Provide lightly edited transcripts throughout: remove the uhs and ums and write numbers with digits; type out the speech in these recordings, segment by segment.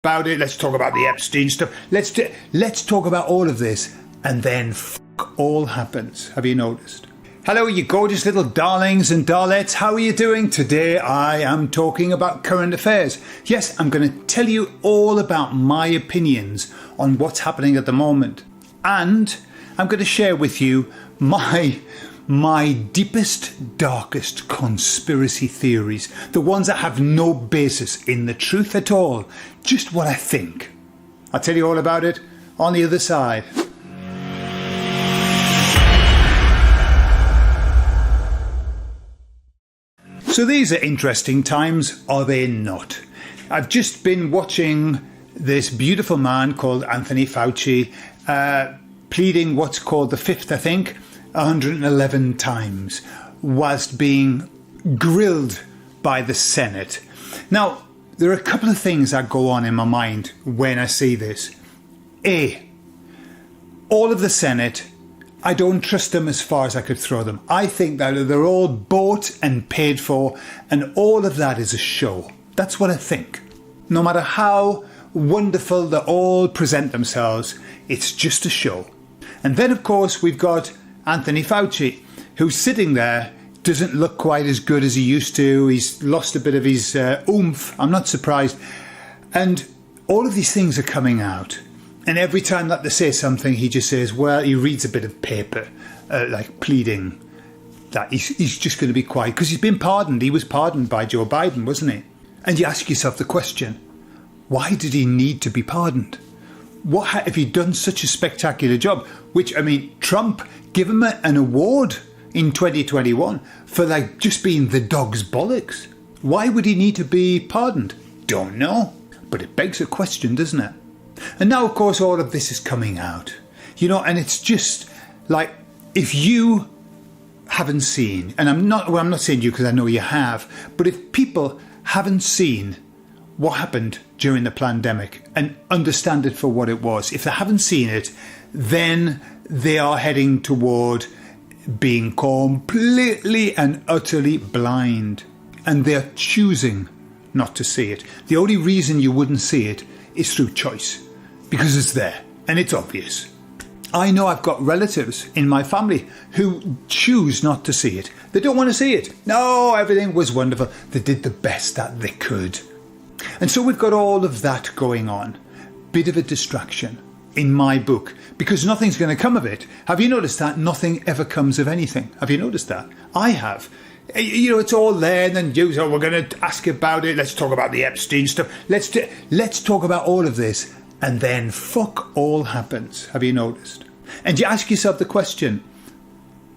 about it. Let's talk about the Epstein stuff. Let's talk about all of this, and then all happens. Have you noticed? Hello, you gorgeous little darlings and darlets. How are you doing? Today I am talking about current affairs. Yes, I'm going to tell you all about my opinions on what's happening at the moment. And I'm going to share with you my deepest, darkest conspiracy theories. The ones that have no basis in the truth at all. Just what I think. I'll tell you all about it on the other side. So these are interesting times, are they not? I've just been watching this beautiful man called Anthony Fauci pleading what's called the fifth, I think, 111 times, whilst being grilled by the Senate. Now, there are a couple of things that go on in my mind when I see this. A, all of the Senate, I don't trust them as far as I could throw them. I think that they're all bought and paid for, and all of that is a show. That's what I think. No matter how wonderful they all present themselves, it's just a show. And then, of course, we've got Anthony Fauci, who's sitting there, doesn't look quite as good as he used to. He's lost a bit of his oomph. I'm not surprised. And all of these things are coming out. And every time that they say something, he just says, well, he reads a bit of paper, like pleading that he's just going to be quiet because he's been pardoned. He was pardoned by Joe Biden, wasn't he? And you ask yourself the question, why did he need to be pardoned? What if he'd done such a spectacular job? Which, I mean, Trump gave him an award in 2021 for like just being the dog's bollocks. Why would he need to be pardoned? Don't know. But it begs a question, doesn't it? And now, of course, all of this is coming out, and it's just like, if you haven't seen, and I'm not saying you because I know you have, but if people haven't seen what happened during the pandemic and understand it for what it was, if they haven't seen it, then they are heading toward being completely and utterly blind, and they're choosing not to see it. The only reason you wouldn't see it is through choice. Because it's there, and it's obvious. I know I've got relatives in my family who choose not to see it. They don't want to see it. No, everything was wonderful. They did the best that they could. And so we've got all of that going on. Bit of a distraction in my book, because nothing's going to come of it. Have you noticed that? Nothing ever comes of anything. Have you noticed that? I have. It's all there, and then we're going to ask about it. Let's talk about the Epstein stuff. Let's talk about all of this. And then all happens. Have you noticed? And you ask yourself the question,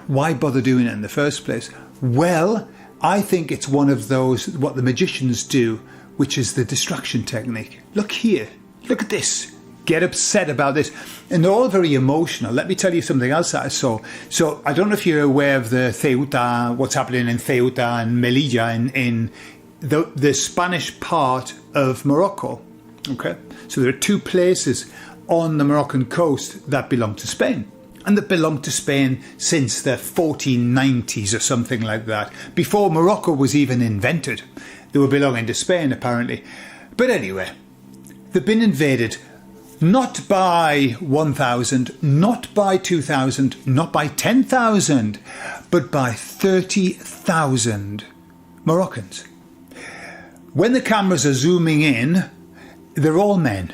why bother doing it in the first place? Well, I think it's one of those, what the magicians do, which is the distraction technique. Look here. Look at this. Get upset about this. And they're all very emotional. Let me tell you something else that I saw. So I don't know if you're aware of the Ceuta, what's happening in Ceuta and Melilla in the Spanish part of Morocco. Okay, so there are two places on the Moroccan coast that belong to Spain, and that belong to Spain since the 1490s or something like that. Before Morocco was even invented, they were belonging to Spain apparently. But anyway, they've been invaded not by 1,000, not by 2,000, not by 10,000, but by 30,000 Moroccans. When the cameras are zooming in, they're all men.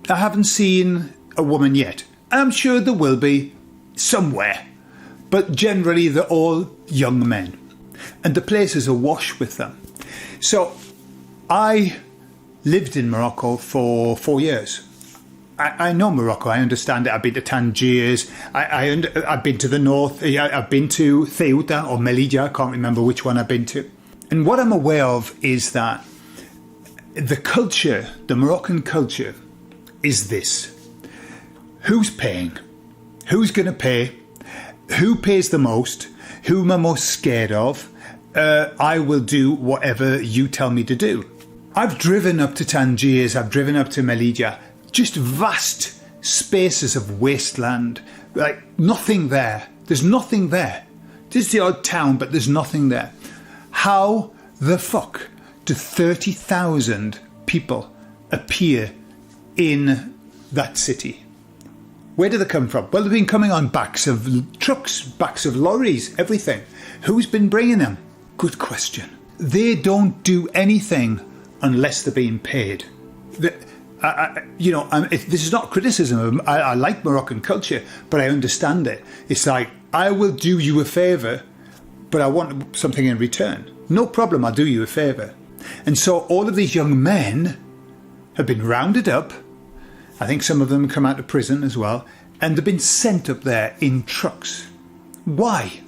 I haven't seen a woman yet. I'm sure there will be somewhere. But generally they're all young men. And the place is awash with them. So I lived in Morocco for 4 years. I know Morocco. I understand it. I've been to Tangiers. I've been to the north. I've been to Ceuta or Melilla. I can't remember which one I've been to. And what I'm aware of is that the culture, the Moroccan culture, is this. Who's paying? Who's going to pay? Who pays the most? Who am I most scared of? I will do whatever you tell me to do. I've driven up to Tangiers. I've driven up to Melilla. Just vast spaces of wasteland. Like nothing there. There's nothing there. There's the odd town, but there's nothing there. How the fuck do 30,000 people appear in that city. Where do they come from? Well, they've been coming on backs of trucks, backs of lorries, everything. Who's been bringing them? Good question. They don't do anything unless they're being paid. This is not criticism. I like Moroccan culture, but I understand it. It's like, I will do you a favour, but I want something in return. No problem, I'll do you a favour. And so all of these young men have been rounded up. I think some of them come out of prison as well. And they've been sent up there in trucks. Why?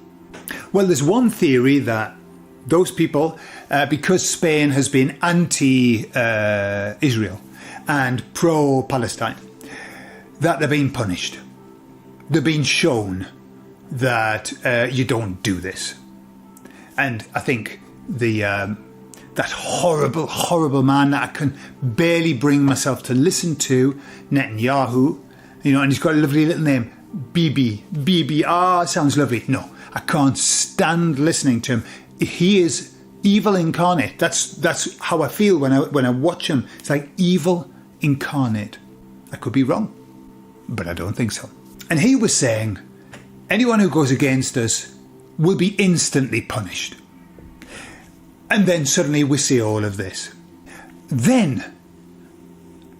Well, there's one theory that those people, because Spain has been anti-Israel and pro-Palestine, that they're being punished. They're being shown that you don't do this. And I think that horrible, horrible man that I can barely bring myself to listen to, Netanyahu, and he's got a lovely little name, Bibi, sounds lovely. No, I can't stand listening to him. He is evil incarnate. That's how I feel when I watch him. It's like evil incarnate. I could be wrong, but I don't think so. And he was saying, anyone who goes against us will be instantly punished. And then suddenly we see all of this. Then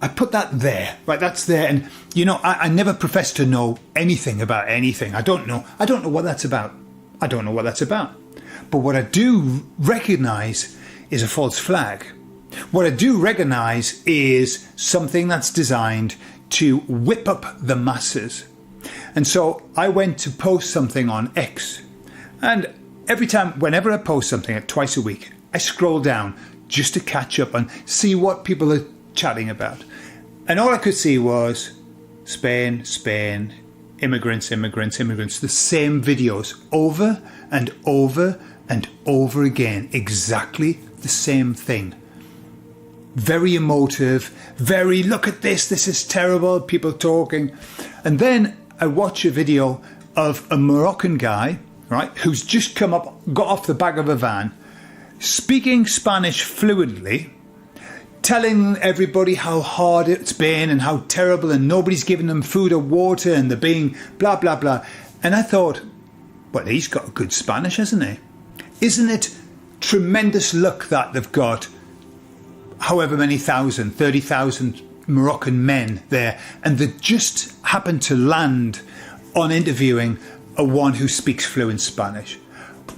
I put that there, right? That's there. And, I never profess to know anything about anything. I don't know what that's about. But what I do recognise is a false flag. What I do recognise is something that's designed to whip up the masses. And so I went to post something on X. And whenever I post something, twice a week, I scroll down just to catch up and see what people are chatting about. And all I could see was Spain, immigrants, the same videos over and over and over again. Exactly the same thing. Very emotive, very, look at this is terrible, people talking. And then I watch a video of a Moroccan guy, right, who's just got off the back of a van, speaking Spanish fluently, telling everybody how hard it's been and how terrible and nobody's giving them food or water and they're being blah, blah, blah. And I thought, well, he's got good Spanish, hasn't he? Isn't it tremendous luck that they've got however many 30,000 Moroccan men there, and they just happen to land on interviewing one who speaks fluent Spanish.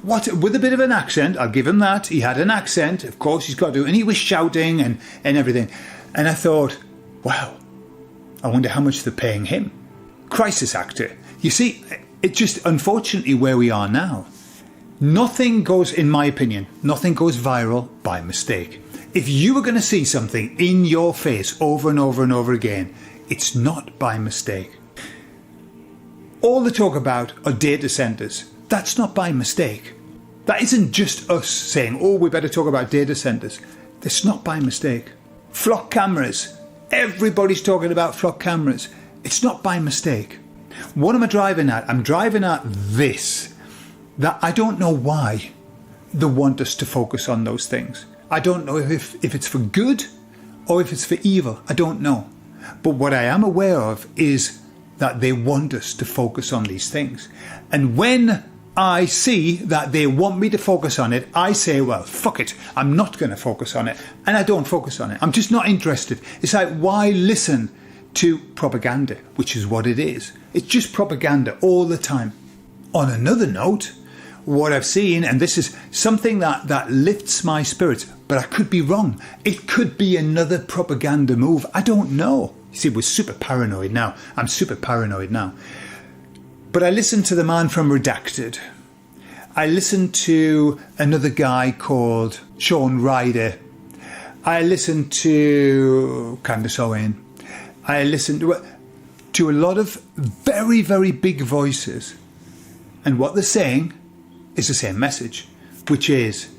With a bit of an accent, I'll give him that. He had an accent, of course, he's got to, and he was shouting and everything. And I thought, wow, I wonder how much they're paying him. Crisis actor. You see, it's just unfortunately where we are now. Nothing goes, in my opinion, nothing goes viral by mistake. If you were going to see something in your face over and over and over again, it's not by mistake. All the talk about are data centres. That's not by mistake. That isn't just us saying, oh, we better talk about data centres. That's not by mistake. Flock cameras. Everybody's talking about flock cameras. It's not by mistake. What am I driving at? I'm driving at this. That I don't know why they want us to focus on those things. I don't know if it's for good or if it's for evil. I don't know. But what I am aware of is that they want us to focus on these things. And when I see that they want me to focus on it, I say, well, fuck it. I'm not going to focus on it. And I don't focus on it. I'm just not interested. It's like, why listen to propaganda, which is what it is. It's just propaganda all the time. On another note, what I've seen, and this is something that lifts my spirits, but I could be wrong. It could be another propaganda move. I don't know. You see, we're super paranoid now. I'm super paranoid now. But I listened to the man from Redacted. I listened to another guy called Sean Ryder. I listened to Candace Owen. I listened to a lot of very, very big voices. And what they're saying is the same message, which is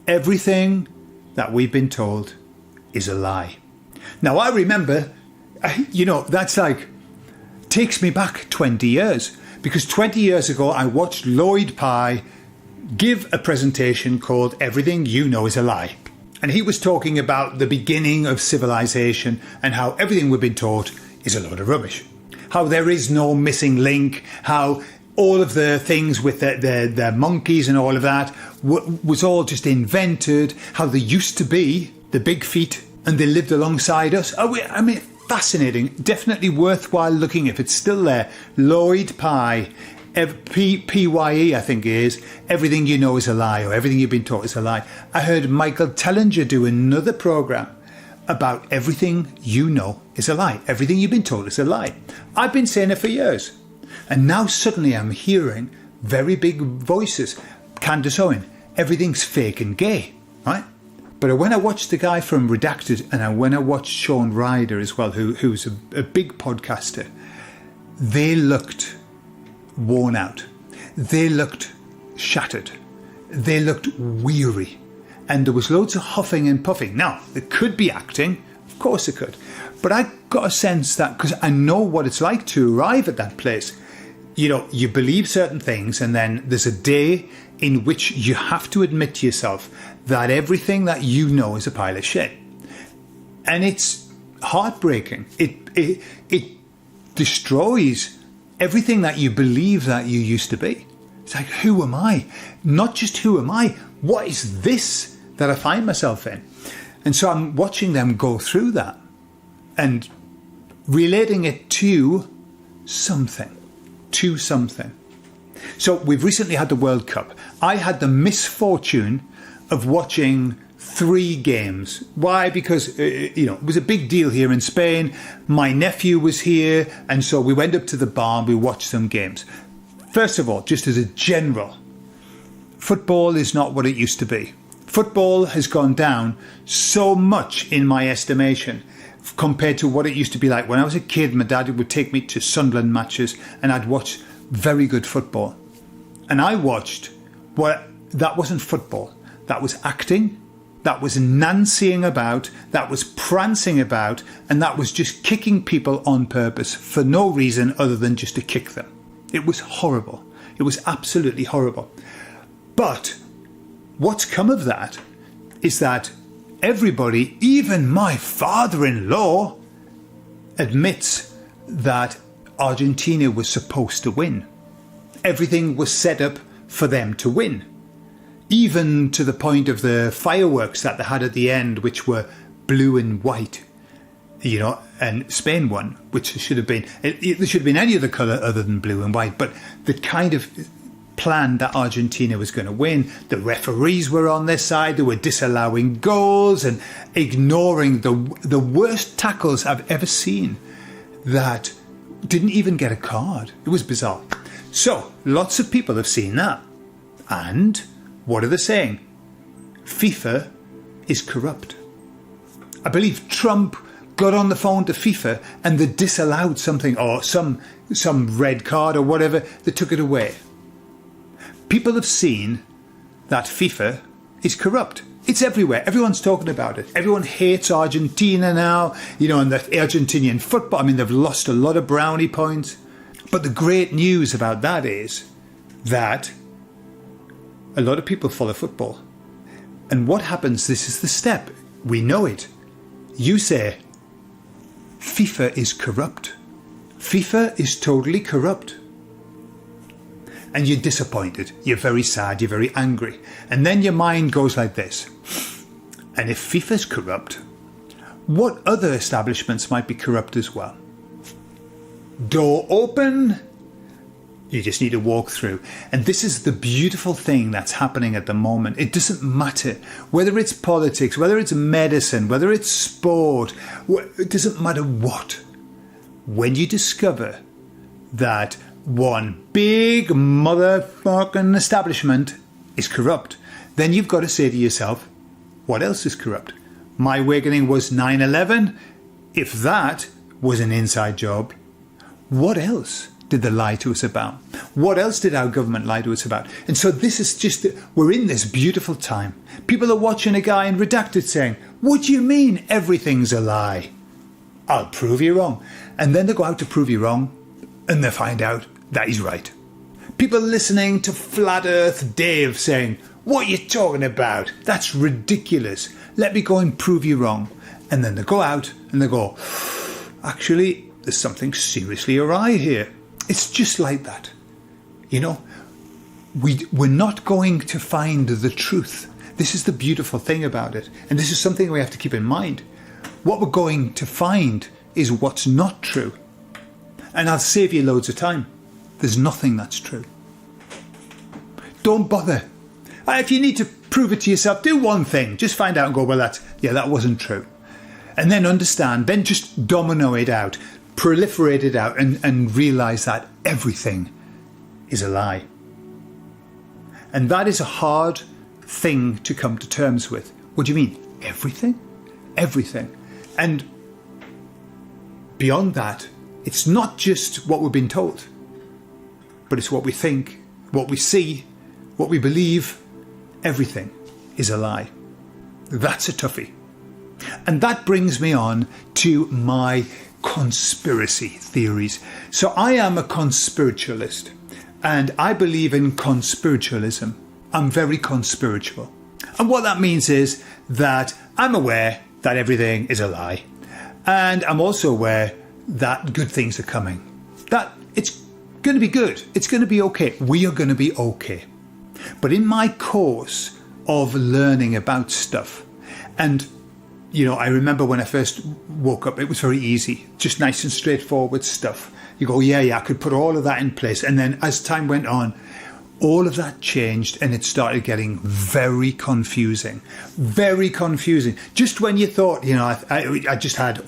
everything that we've been told is a lie. Now, I remember, that's like, takes me back 20 years. Because 20 years ago, I watched Lloyd Pye give a presentation called Everything You Know Is a Lie. And he was talking about the beginning of civilization and how everything we've been taught is a load of rubbish. How there is no missing link, how all of the things with the monkeys and all of that was all just invented, how there used to be the big feet and they lived alongside us. I mean, fascinating, definitely worthwhile looking if it's still there. Lloyd Pye, PYE, I think it is, everything you know is a lie, or everything you've been taught is a lie. I heard Michael Tellinger do another programme about everything you know is a lie. Everything you've been told is a lie. I've been saying it for years. And now suddenly I'm hearing very big voices. Candace Owen, everything's fake and gay, right? But when I watched the guy from Redacted, and when I watched Sean Ryder as well, who's a big podcaster, they looked worn out. They looked shattered. They looked weary. And there was loads of huffing and puffing. Now, it could be acting. Of course it could. But I got a sense that, because I know what it's like to arrive at that place, you know, you believe certain things, and then there's a day in which you have to admit to yourself that everything that you know is a pile of shit. And it's heartbreaking. It destroys everything that you believe that you used to be. It's like, who am I? Not just who am I, what is this that I find myself in? And so I'm watching them go through that and relating it to something. So we've recently had the World Cup. I had the misfortune of watching 3 games. Why? Because, it was a big deal here in Spain. My nephew was here, and so we went up to the bar and we watched some games. First of all, just as a general, football is not what it used to be. Football has gone down so much in my estimation compared to what it used to be like. When I was a kid, my dad would take me to Sunderland matches and I'd watch very good football. And I watched that wasn't football. That was acting. That was nancying about. That was prancing about. And that was just kicking people on purpose for no reason other than just to kick them. It was horrible. It was absolutely horrible. But what's come of that is that everybody, even my father-in-law, admits that Argentina was supposed to win. Everything was set up for them to win. Even to the point of the fireworks that they had at the end, which were blue and white, and Spain won, which should have been, there should have been any other colour other than blue and white, but the kind of planned that Argentina was going to win. The referees were on their side. They were disallowing goals and ignoring the worst tackles I've ever seen that didn't even get a card. It was bizarre. So lots of people have seen that. And what are they saying? FIFA is corrupt. I believe Trump got on the phone to FIFA and they disallowed something, or some red card or whatever. They took it away. People have seen that FIFA is corrupt. It's everywhere. Everyone's talking about it. Everyone hates Argentina now, and the Argentinian football. I mean, they've lost a lot of brownie points. But the great news about that is that a lot of people follow football. And what happens? This is the step. We know it. You say, FIFA is corrupt. FIFA is totally corrupt. And you're disappointed, you're very sad, you're very angry. And then your mind goes like this. And if FIFA's corrupt, what other establishments might be corrupt as well? Door open, you just need to walk through. And this is the beautiful thing that's happening at the moment. It doesn't matter whether it's politics, whether it's medicine, whether it's sport, it doesn't matter what. When you discover that one big motherfucking establishment is corrupt, then you've got to say to yourself, what else is corrupt? My awakening was 9/11. If that was an inside job, what else did they lie to us about? What else did our government lie to us about? And so this is just, we're in this beautiful time. People are watching a guy in Redacted saying, what do you mean everything's a lie? I'll prove you wrong. And then they go out to prove you wrong and they find out that he's right. People listening to Flat Earth Dave saying, what are you talking about? That's ridiculous. Let me go and prove you wrong. And then they go out and they go, actually, there's something seriously awry here. It's just like that. You know, we're not going to find the truth. This is the beautiful thing about it. And this is something we have to keep in mind. What we're going to find is what's not true. And I'll save you loads of time. There's nothing that's true. Don't bother. If you need to prove it to yourself, do one thing. Just find out and go, well, that wasn't true. And then understand, then just domino it out, proliferate it out, and realise that everything is a lie. And that is a hard thing to come to terms with. What do you mean? Everything? Everything. And beyond that, it's not just what we've been told, but it's what we think, what we see, what we believe. Everything is a lie. That's a toughie. And that brings me on to my conspiracy theories. So I am a conspiritualist, and I believe in conspiritualism. I'm very conspiritual. And what that means is that I'm aware that everything is a lie. And I'm also aware that good things are coming. That it's going to be good. It's going to be okay. We are going to be okay. But in my course of learning about stuff, and you know, I remember when I first woke up, it was very easy, just nice and straightforward stuff. You go, yeah, I could put all of that in place. And then as time went on, all of that changed and it started getting very confusing. Very confusing. Just when you thought, you know, I just had,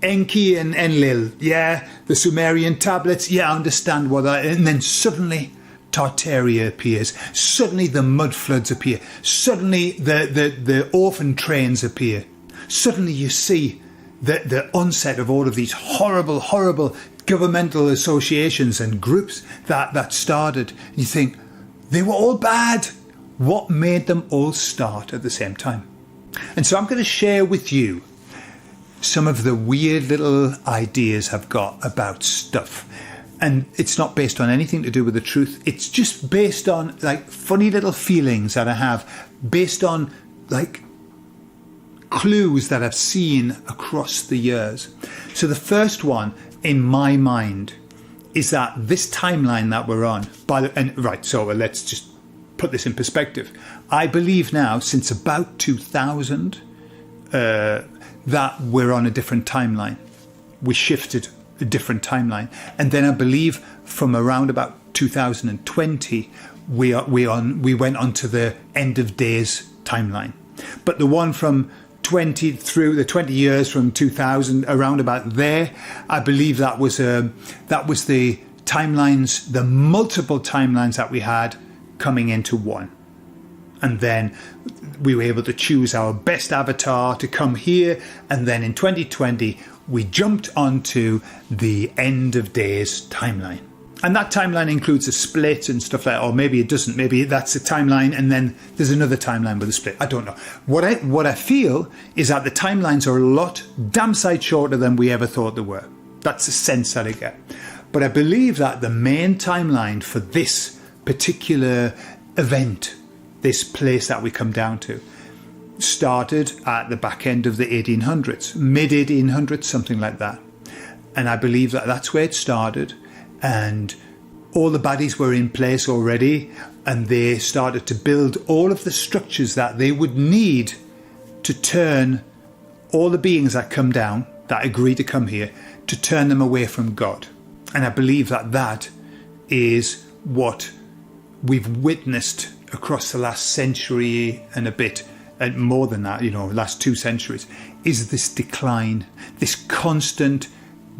Enki and Enlil, yeah, the Sumerian tablets, yeah, I understand what that is. And then suddenly Tartaria appears. Suddenly the mud floods appear. Suddenly the orphan trains appear. Suddenly you see the onset of all of these horrible, horrible governmental associations and groups that started. You think, they were all bad. What made them all start at the same time? And so I'm going to share with you some of the weird little ideas I've got about stuff. And it's not based on anything to do with the truth. It's just based on like funny little feelings that I have, based on like clues that I've seen across the years. So the first one in my mind is that this timeline that we're on, so let's just put this in perspective. I believe now, since about 2000, that we're on a different timeline. We shifted a different timeline. And then I believe from around about 2020, we went on to the end of days timeline. But the one from 20 through the 20 years from 2000, around about there, I believe that was the timelines, the multiple timelines that we had coming into one. And then we were able to choose our best avatar to come here. And then in 2020, we jumped onto the end of days timeline. And that timeline includes a split and stuff like that, or maybe it doesn't. Maybe that's a timeline and then there's another timeline with a split. I don't know. What I feel is that the timelines are a lot damn sight shorter than we ever thought they were. That's the sense that I get. But I believe that the main timeline for this particular event, this place that we come down to, started at the back end of the 1800s, mid-1800s, something like that. And I believe that that's where it started. And all the baddies were in place already, and they started to build all of the structures that they would need to turn all the beings that come down, that agree to come here, to turn them away from God. And I believe that that is what we've witnessed across the last century and a bit, and more than that, last 2 centuries, is this decline, this constant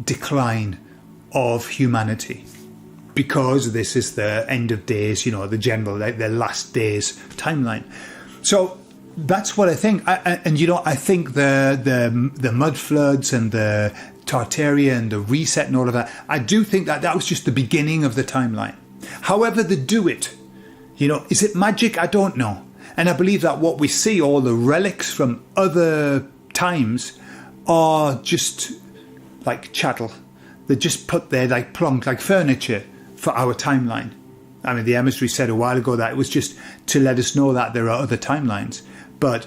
decline of humanity, because this is the end of days, the general, the last days timeline. So that's what I think. I think the mud floods and the Tartaria and the reset and all of that, I do think that was just the beginning of the timeline. However they do it, is it magic? I don't know. And I believe that what we see, all the relics from other times, are just like chattel. They're just put there like plonk, like furniture for our timeline. I mean, the emissary said a while ago that it was just to let us know that there are other timelines. But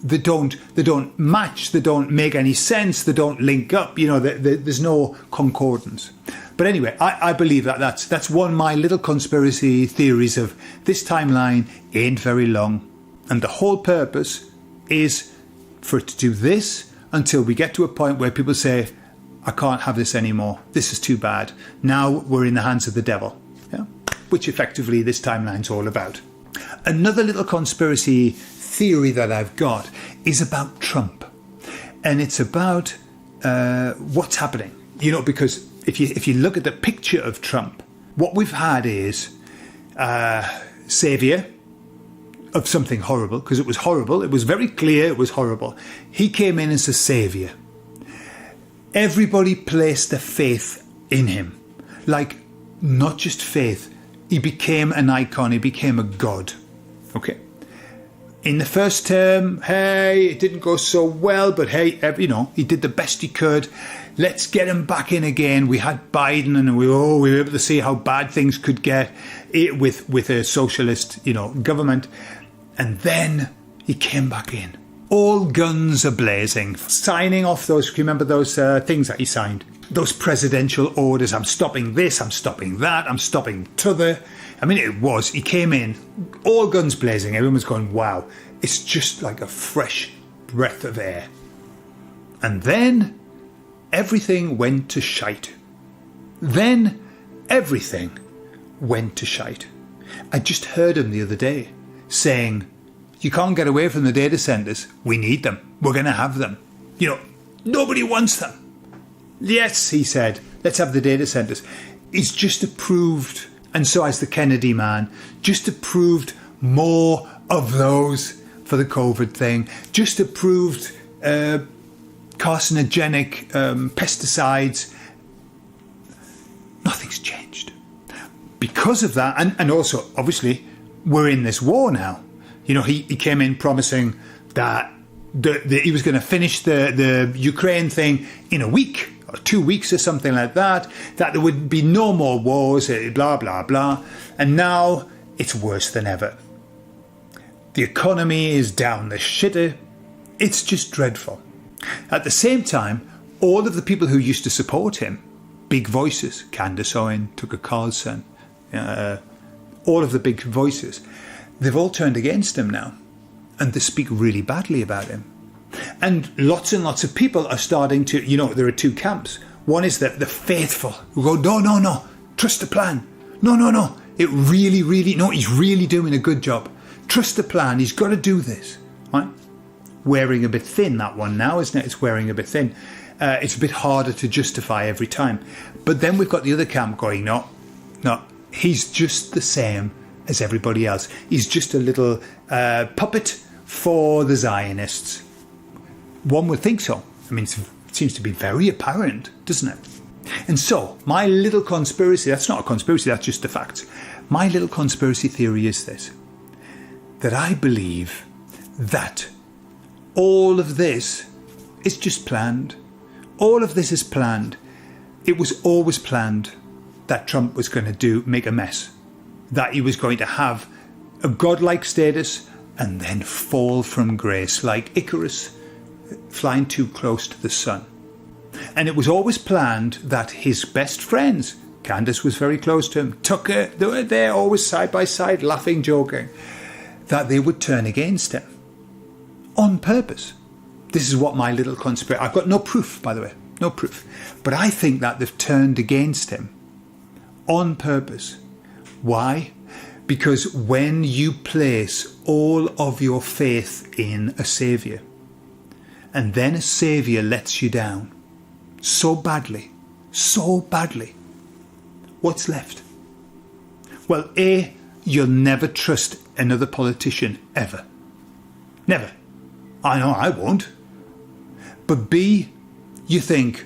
they don't match, they don't make any sense, they don't link up, there's no concordance. But anyway, I believe that's one of my little conspiracy theories of this timeline ain't very long. And the whole purpose is for it to do this until we get to a point where people say, I can't have this anymore. This is too bad. Now we're in the hands of the devil. Yeah? Which effectively this timeline's all about. Another little conspiracy theory that I've got is about Trump. And it's about what's happening. Because if you look at the picture of Trump, what we've had is saviour of something horrible, because it was horrible. It was very clear it was horrible. He came in as a saviour. Everybody placed their faith in him. Like, not just faith. He became an icon. He became a god. Okay. In the first term, hey, it didn't go so well, but hey, he did the best he could. Let's get him back in again. We had Biden, and we were able to see how bad things could get with a socialist, government. And then he came back in. All guns are blazing, signing off those, remember those things that he signed? Those presidential orders, I'm stopping this, I'm stopping that, I'm stopping t'other. I mean, he came in, all guns blazing, everyone was going, wow, it's just like a fresh breath of air. And then everything went to shite. Then everything went to shite. I just heard him the other day saying, you can't get away from the data centres. We need them. We're going to have them. Nobody wants them. Yes, he said, let's have the data centres. He's just approved, and so has the Kennedy man, just approved more of those for the COVID thing, just approved carcinogenic pesticides. Nothing's changed. Because of that, and also, obviously, we're in this war now. He came in promising that he was going to finish the Ukraine thing in a week or 2 weeks or something like that there would be no more wars, blah, blah, blah. And now it's worse than ever. The economy is down the shitter. It's just dreadful. At the same time, all of the people who used to support him, big voices, Candace Owen, Tucker Carlson, all of the big voices, they've all turned against him now, and they speak really badly about him. And lots of people are starting to, there are two camps. One is the faithful, who go, no, trust the plan. No, it really, no, he's really doing a good job. Trust the plan, he's got to do this. Right? Wearing a bit thin, that one now, isn't it? It's wearing a bit thin. It's a bit harder to justify every time. But then we've got the other camp going, no, he's just the same as everybody else. He's just a little puppet for the Zionists. One would think so. I mean, it seems to be very apparent, doesn't it? And so, my little conspiracy, that's not a conspiracy, that's just the facts. My little conspiracy theory is this, that I believe that all of this is just planned. All of this is planned. It was always planned that Trump was going to make a mess. That he was going to have a godlike status and then fall from grace like Icarus flying too close to the sun. And it was always planned that his best friends, Candace was very close to him, Tucker, they were there always side by side, laughing, joking, that they would turn against him on purpose. This is what my little conspiracy, I've got no proof, by the way, no proof, but I think that they've turned against him on purpose. Why? Because when you place all of your faith in a saviour, and then a saviour lets you down so badly, what's left? Well, A, you'll never trust another politician ever. Never. I know I won't. But B, you think,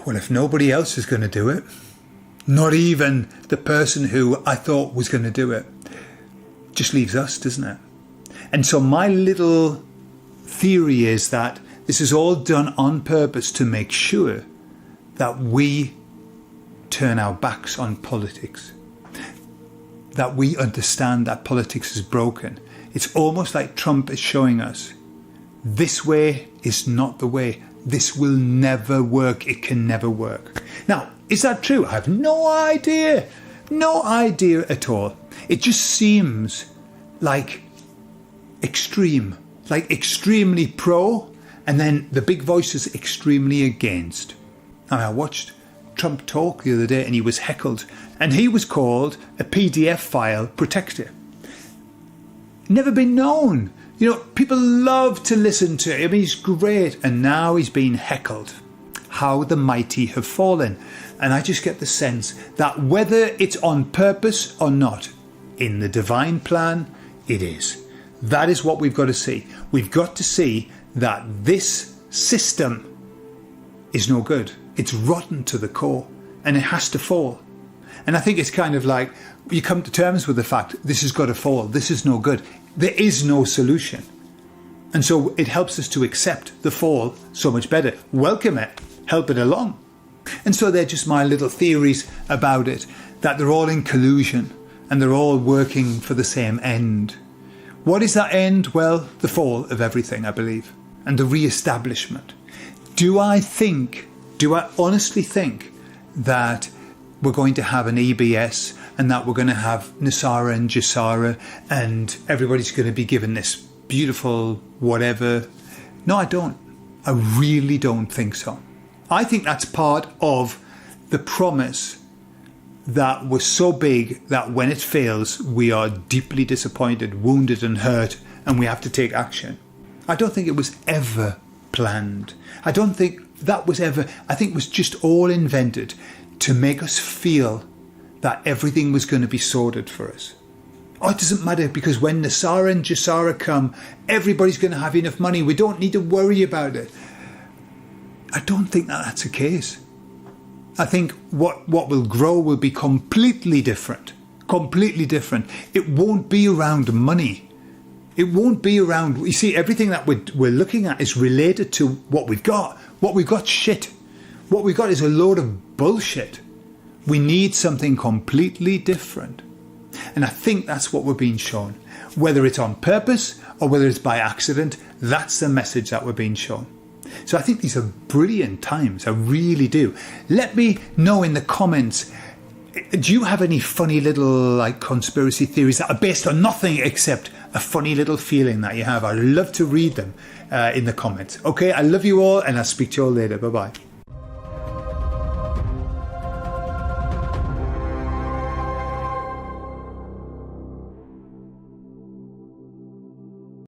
well, if nobody else is going to do it, not even the person who I thought was going to do it, just leaves us, doesn't it? And so my little theory is that this is all done on purpose to make sure that we turn our backs on politics, that we understand that politics is broken. It's almost like Trump is showing us this way is not the way. This will never work. It can never work. Now, is that true? I have no idea. No idea at all. It just seems like extreme, like extremely pro, and then the big voices extremely against. And I watched Trump talk the other day and he was heckled and he was called a PDF file protector. Never been known. You know, people love to listen to him. I mean, he's great. And now he's being heckled. How the mighty have fallen. And I just get the sense that whether it's on purpose or not, in the divine plan, it is. That is what we've got to see. We've got to see that this system is no good. It's rotten to the core and it has to fall. And I think it's kind of like you come to terms with the fact this has got to fall. This is no good. There is no solution. And so it helps us to accept the fall so much better. Welcome it. Help it along. And so they're just my little theories about it, that they're all in collusion and they're all working for the same end. What is that end? Well, the fall of everything, I believe, and the re-establishment. Do I honestly think that we're going to have an EBS and that we're going to have Nasara and Jasara and everybody's going to be given this beautiful whatever? No, I don't. I really don't think so. I think that's part of the promise that was so big that when it fails, we are deeply disappointed, wounded and hurt, and we have to take action. I don't think it was ever planned. I don't think that was ever, I think it was just all invented to make us feel that everything was going to be sorted for us. Oh, it doesn't matter because when Nasara and Jasara come, everybody's going to have enough money. We don't need to worry about it. I don't think that that's the case. I think what will grow will be completely different. Completely different. It won't be around money. It won't be around... You see, everything that we're looking at is related to what we've got. What we've got, shit. What we've got is a load of bullshit. We need something completely different. And I think that's what we're being shown. Whether it's on purpose or whether it's by accident, that's the message that we're being shown. So I think these are brilliant times. I really do. Let me know in the comments, do you have any funny little conspiracy theories that are based on nothing except a funny little feeling that you have? I'd love to read them in the comments. Okay, I love you all and I'll speak to you all later. Bye-bye.